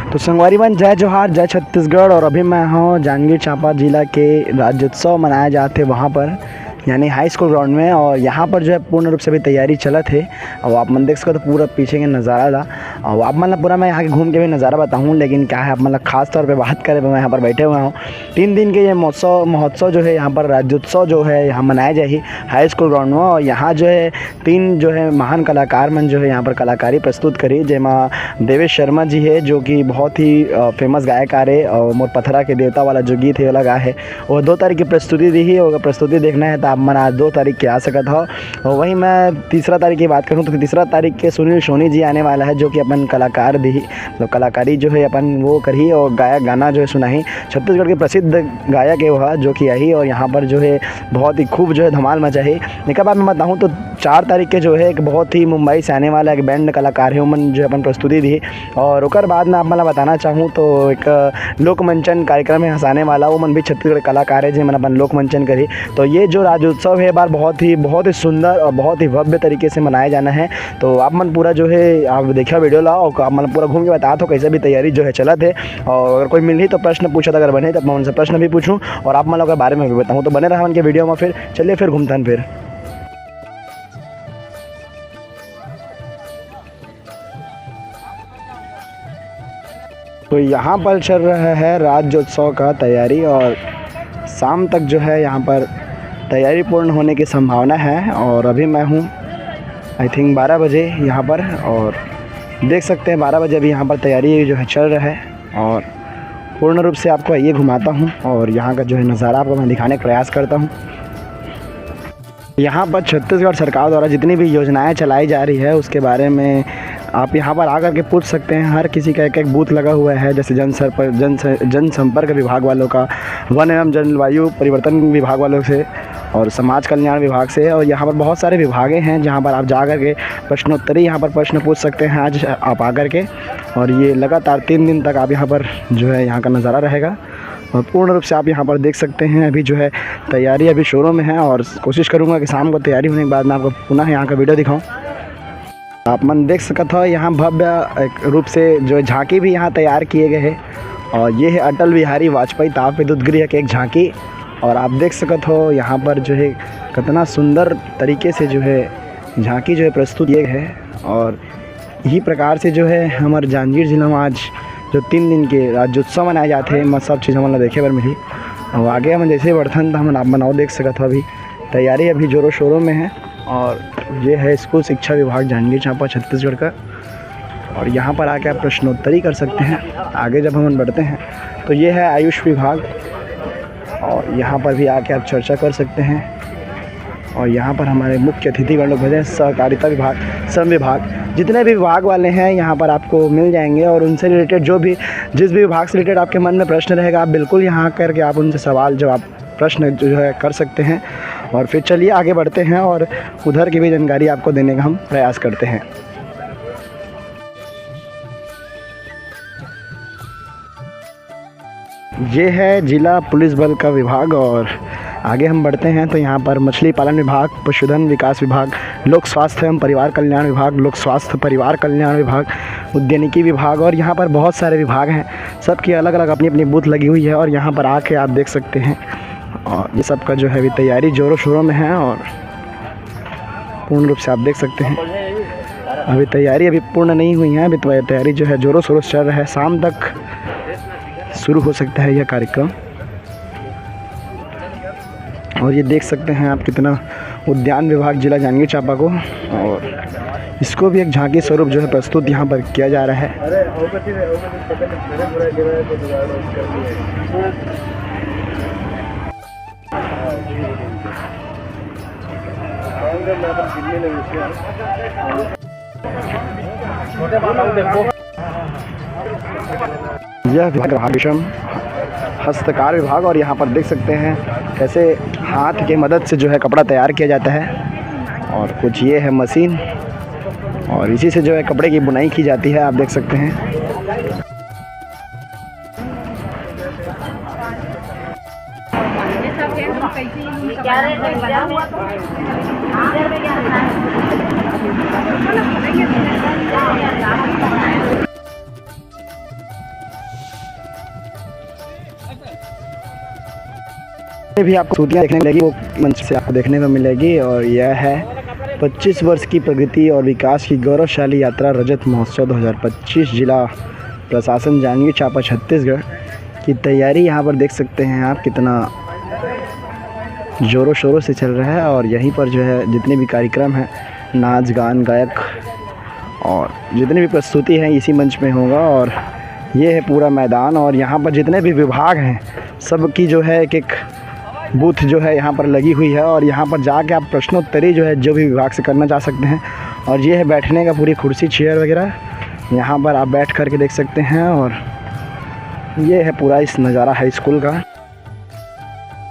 तो संगवारी बन जय जोहार जय छत्तीसगढ़। और अभी मैं हूँ जांजगीर चांपा जिला के राज्योत्सव मनाया जाते वहाँ पर, यानी हाई स्कूल ग्राउंड में। और यहाँ पर जो है पूर्ण रूप से भी तैयारी चलत है। और आप मन देख सकते तो पूरा पीछे के नज़ारा ला। और आप मतलब पूरा मैं यहाँ के घूम के भी नज़ारा बताऊँ, लेकिन क्या है आप मतलब खास तौर पे बात करें तो मैं यहाँ पर बैठे हुआ हूँ। 3 दिन के ये महोत्सव जो है यहाँ पर राज्योत्सव जो है यहाँ मनाया जाए हाई स्कूल ग्राउंड में। और यहाँ जो है 3 जो है महान कलाकार मन जो है यहाँ पर कलाकारी प्रस्तुत करी, जेमा देवेश शर्मा जी है जो कि बहुत ही फेमस गायकार है। और मोर पथरा के देवता वाला जो गीत है वाला गा है वो 2 तारीख की प्रस्तुति दी है। और प्रस्तुति देखना है तो आप मन आज 2 तारीख के आ सकता हो। और वहीं मैं 3 तारीख की बात करूँ तो 3 तारीख के सुनील सोनी जी आने वाला है, जो कि अपन कलाकार दी मतलब कलाकारी जो है अपन वो करी और गाना जो है सुनाही। छत्तीसगढ़ के प्रसिद्ध गायक है वह जो कि आई। और यहाँ पर जो है बहुत ही खूब जो है धमाल मचाही। एक बात मैं बताऊँ तो 4 तारीख के जो है एक बहुत ही मुंबई से आने वाला एक बैंड कलाकार है उमन जो अपन प्रस्तुति दी। और ओकर बाद में आप मतलब बताना चाहूँ तो एक लोकमंचन कार्यक्रम है हंसाने वाला, वो मन भी छत्तीसगढ़ कलाकार है जिनमें अपन लोकमंचन करी। तो ये जो राज्योत्सव है बार बहुत ही सुंदर और बहुत ही भव्य तरीके से मनाया जाना है। तो आप मन पूरा जो है आप देखा वीडियो लाओ, आप मतलब पूरा घूम के बता तो कैसे भी तैयारी जो है चलत है। और अगर कोई मिली तो प्रश्न पूछा अगर बने तो मैं उनसे प्रश्न भी पूछूँ और आप मतलब के बारे में भी बताऊँ। तो बने रहा उनके वीडियो में। फिर चलिए फिर घूमता हूँ। फिर तो यहाँ पर चल रहा है राज्योत्सव का तैयारी और शाम तक जो है यहाँ पर तैयारी पूर्ण होने की संभावना है। और अभी मैं हूँ आई थिंक 12 बजे यहाँ पर, और देख सकते हैं 12 बजे अभी यहाँ पर तैयारी जो है चल रहा है। और पूर्ण रूप से आपको ये घुमाता हूँ और यहाँ का जो है नज़ारा आपको मैं दिखाने का प्रयास करता हूँ। यहाँ पर छत्तीसगढ़ सरकार द्वारा जितनी भी योजनाएं चलाई जा रही है उसके बारे में आप यहाँ पर आकर के पूछ सकते हैं। हर किसी का एक बूथ लगा हुआ है, जैसे जनसंपर्क विभाग वालों का, वन एवं जलवायु परिवर्तन विभाग वालों से और समाज कल्याण विभाग से। और यहाँ पर बहुत सारे विभागें हैं जहाँ पर आप जा कर के प्रश्नोत्तरी यहाँ पर प्रश्न पूछ सकते हैं आज आप आकर के। और ये लगातार 3 दिन तक आप यहाँ पर जो है यहाँ का नज़ारा रहेगा और पूर्ण रूप से आप यहाँ पर देख सकते हैं। अभी जो है तैयारी अभी शुरू में है और कोशिश करूँगा कि शाम को तैयारी होने के बाद मैं आपको पुनः यहाँ का वीडियो दिखाऊँ। आप मन देख सकते हो यहाँ भव्य एक रूप से जो झांकी भी यहाँ तैयार किए गए हैं। और ये है अटल बिहारी वाजपेयी ताप विद्युत गृह की एक झांकी। और आप देख सकते हो यहाँ पर जो है कितना सुंदर तरीके से जो है झांकी जो है प्रस्तुत किए है। और यही प्रकार से जो है हमारे जांजगीर जिला में आज जो 3 दिन के राज्योत्सव मनाए जाते हैं मैं सब चीज़ हमारा देखे बर मिली। और आगे हम जैसे बढ़थन तो हम आप बनाओ देख सकते हो अभी तैयारी अभी जोरों शोरों में है। और ये है स्कूल शिक्षा विभाग जांजगीर चांपा छत्तीसगढ़ का। और यहाँ पर आके आप प्रश्नोत्तरी कर सकते हैं। आगे जब हम बढ़ते हैं तो ये है आयुष विभाग और यहाँ पर भी आके आप चर्चा कर सकते हैं। और यहाँ पर हमारे मुख्य अतिथिगण लोग हैं, सहकारिता विभाग, श्रम विभाग, जितने भी विभाग वाले हैं यहाँ पर आपको मिल जाएंगे। और उनसे रिलेटेड जिस भी विभाग से रिलेटेड आपके मन में प्रश्न रहेगा आप बिल्कुल यहाँ करके आप उनसे सवाल जवाब प्रश्न जो है कर सकते हैं। और फिर चलिए आगे बढ़ते हैं और उधर की भी जानकारी आपको देने का हम प्रयास करते हैं। ये है जिला पुलिस बल का विभाग। और आगे हम बढ़ते हैं तो यहाँ पर मछली पालन विभाग, पशुधन विकास विभाग, लोक स्वास्थ्य एवं परिवार कल्याण विभाग, लोक स्वास्थ्य परिवार कल्याण विभाग, उद्यानिकी विभाग और यहाँ पर बहुत सारे विभाग हैं। सबकी अलग अलग अपनी अपनी बूथ लगी हुई है और यहाँ पर आके आप देख सकते हैं। और ये सब का जो है अभी तैयारी जोरों शोरों में है और पूर्ण रूप से आप देख सकते हैं। अभी तैयारी अभी पूर्ण नहीं हुई है, अभी तैयारी जो है जोरों शोरों से चल रहा है। शाम तक शुरू हो सकता है यह कार्यक्रम। और ये देख सकते हैं आप कितना उद्यान विभाग जिला जांजगीर चांपा को, और इसको भी एक झांकी स्वरूप जो है प्रस्तुत यहाँ पर किया जा रहा है। यह विभाग रेशम हस्तकार विभाग, और यहाँ पर देख सकते हैं कैसे हाथ की मदद से जो है कपड़ा तैयार किया जाता है। और कुछ ये है मशीन, और इसी से जो है कपड़े की बुनाई की जाती है, आप देख सकते हैं। भी आपको सूतियाँ देखने मिलेगी, वो मंच से आपको देखने को मिलेगी। और यह है 25 वर्ष की प्रगति और विकास की गौरवशाली यात्रा रजत महोत्सव 2025 जिला प्रशासन जांजगीर चांपा छत्तीसगढ़ की तैयारी। यहाँ पर देख सकते हैं आप कितना ज़ोरों शोरों से चल रहा है। और यहीं पर जो है जितने भी कार्यक्रम हैं, नाच गान गायक और जितनी भी प्रस्तुति हैं इसी मंच में होगा। और ये है पूरा मैदान, और यहाँ पर जितने भी विभाग हैं सब की जो है एक बूथ जो है यहाँ पर लगी हुई है। और यहाँ पर जाके आप प्रश्नोत्तरी जो है जो भी विभाग से करना चाह सकते हैं। और ये है बैठने का पूरी कुर्सी चेयर वगैरह, यहाँ पर आप बैठ कर के देख सकते हैं। और ये है पूरा इस नज़ारा हाई स्कूल का।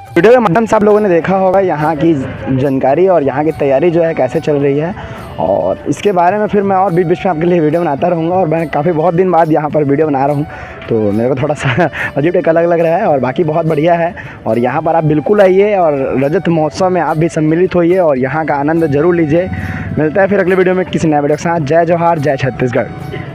वीडियो के माध्यम से आप लोगों ने देखा होगा यहाँ की जानकारी और यहाँ की तैयारी जो है कैसे चल रही है। और इसके बारे में फिर मैं और बीच बीच में आपके लिए वीडियो बनाता रहूँगा। और मैं काफ़ी बहुत दिन बाद यहाँ पर वीडियो बना रहा हूँ, तो मेरे को थोड़ा सा अजीब एक अलग लग रहा है। और बाकी बहुत बढ़िया है, और यहाँ पर आप बिल्कुल आइए और रजत महोत्सव में आप भी सम्मिलित होइए और यहाँ का आनंद ज़रूर लीजिए। मिलता है फिर अगले वीडियो में किसी नए वीडियो के साथ। जय जोहार, जय छत्तीसगढ़।